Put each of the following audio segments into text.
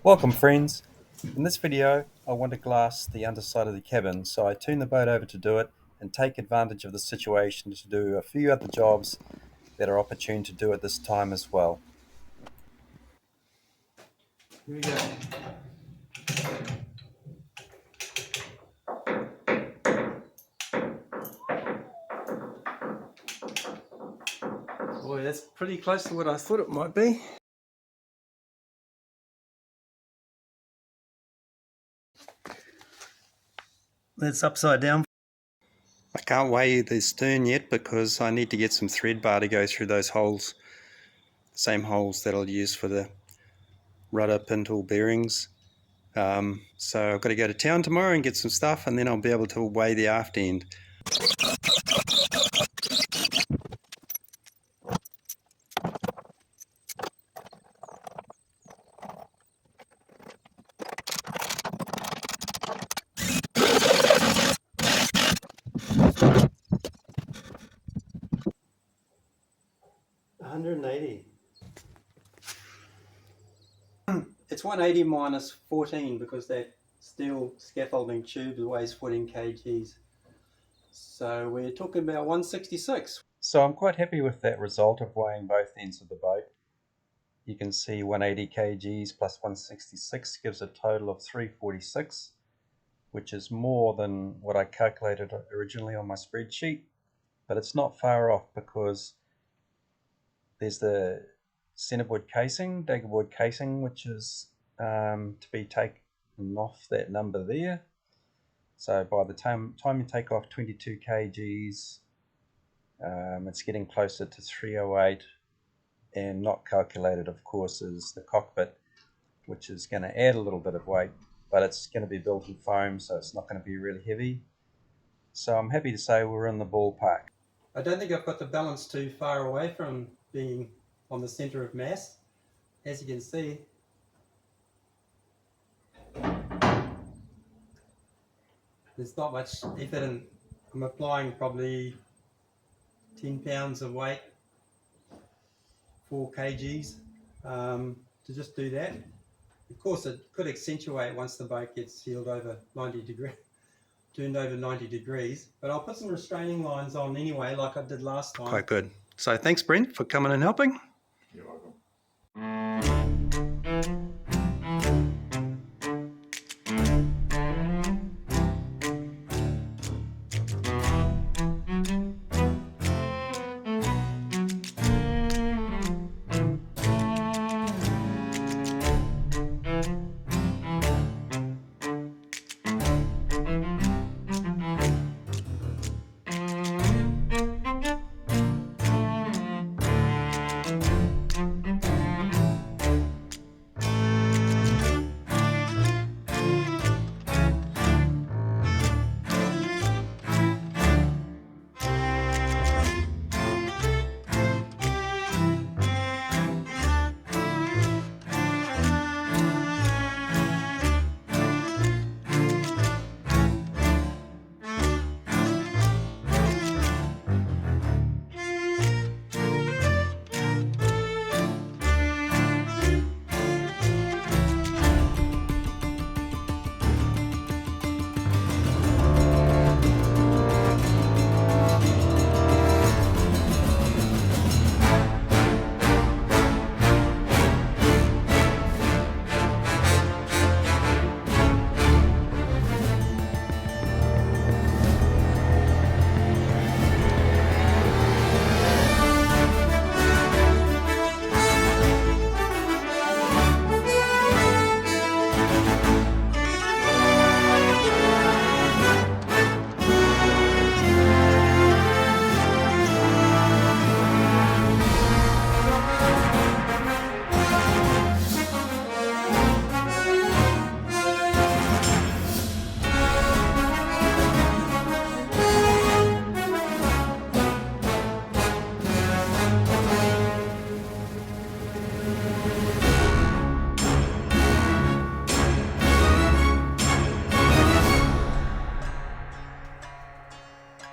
Welcome friends. In this video I want to glass the underside of the cabin, so I turned the boat over to do it and take advantage of the situation to do a few other jobs that are opportune to do at this time as well. Here we go. Boy, that's pretty close to what I thought it might be. That's upside down. I can't weigh the stern yet because I need to get some thread bar to go through those holes. The same holes that I'll use for the rudder pintle bearings. So I've got to go to town tomorrow and get some stuff, and then I'll be able to weigh the aft end. It's 180 minus 14 because that steel scaffolding tube weighs 14 kgs. So we're talking about 166. So I'm quite happy with that result of weighing both ends of the boat. You can see 180 kgs plus 166 gives a total of 346, which is more than what I calculated originally on my spreadsheet, but it's not far off because there's the centerboard casing, daggerboard casing, which is to be taken off that number there. So by the time you take off 22 kgs, it's getting closer to 308, and not calculated, of course, is the cockpit, which is going to add a little bit of weight, but it's going to be built in foam, so it's not going to be really heavy. So I'm happy to say we're in the ballpark. I don't think I've got the balance too far away from being on the center of mass. As you can see, there's not much effort, and I'm applying probably 10 pounds of weight, 4 kgs, to just do that. Of course, it could accentuate once the boat gets heeled over 90 degrees, turned over 90 degrees, but I'll put some restraining lines on anyway, like I did last time. Quite good. So thanks, Brent, for coming and helping. You're welcome.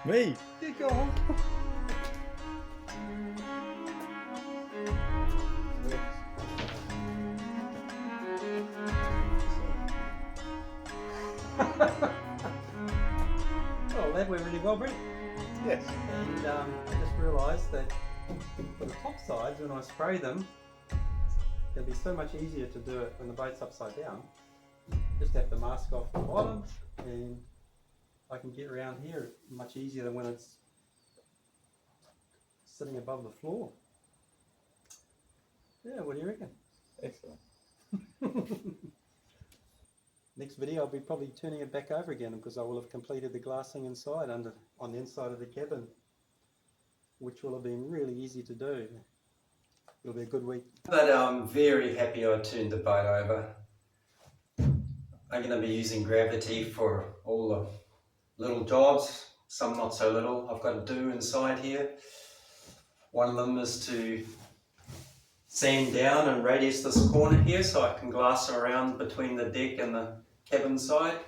Me. You go on. Well, that went really well, Brent. Yes. And I just realised that for the top sides, when I spray them, it'll be so much easier to do it when the boat's upside down. Just have to mask off the bottom, and I can get around here much easier than when it's sitting above the floor. Yeah, what do you reckon? Excellent. Next video I'll be probably turning it back over again because I will have completed the glassing inside on the inside of the cabin, which will have been really easy to do. It'll be a good week. But I'm very happy I turned the boat over. I'm going to be using gravity for all the little jobs, some not so little. I've got to do inside here. One of them is to sand down and radius this corner here so I can glass around between the deck and the cabin side.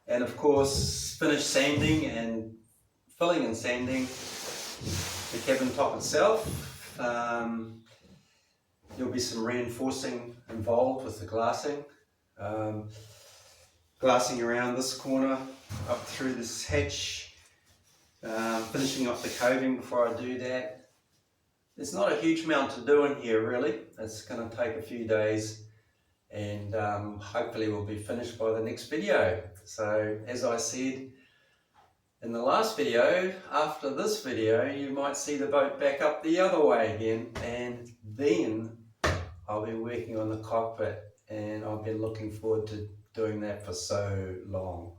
And of course finish sanding and filling and sanding the cabin top itself. There'll be some reinforcing involved with the glassing. Glassing around this corner up through this hatch, finishing off the coating before I do that. There's not a huge amount to do in here really. It's going to take a few days, and hopefully we'll be finished by the next video. So as I said in the last video, after this video you might see the boat back up the other way again, and then I'll be working on the cockpit, and I've been looking forward to doing that for so long.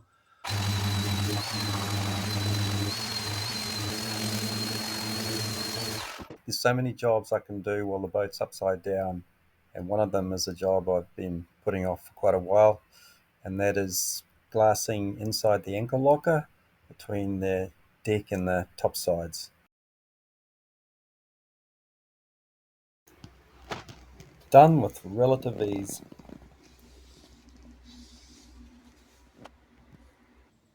There's so many jobs I can do while the boat's upside down, and one of them is a job I've been putting off for quite a while, and that is glassing inside the anchor locker between the deck and the top sides. Done with relative ease.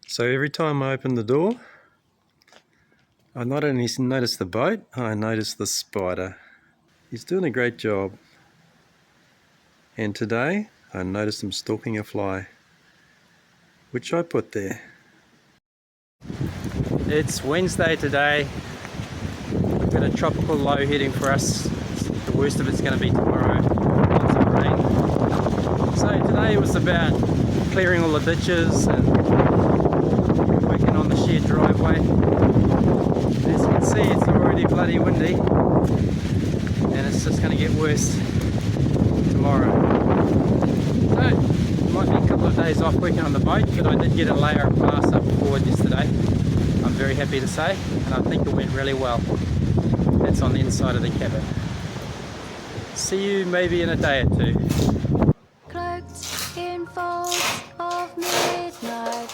So every time I open the door, I not only notice the boat, I notice the spider. He's doing a great job. And today, I noticed him stalking a fly, which I put there. It's Wednesday today. We've got a tropical low heading for us. The worst of it's going to be tomorrow. Lots of rain. So today was about clearing all the ditches and working on the shared driveway. As you can see, it's already bloody windy, and it's just going to get worse tomorrow. So it might be a couple of days off working on the boat, but I did get a layer of glass up forward yesterday. I'm very happy to say, and I think it went really well. That's on the inside of the cabin. See you maybe in a day or two. Cloaked in folds of midnight.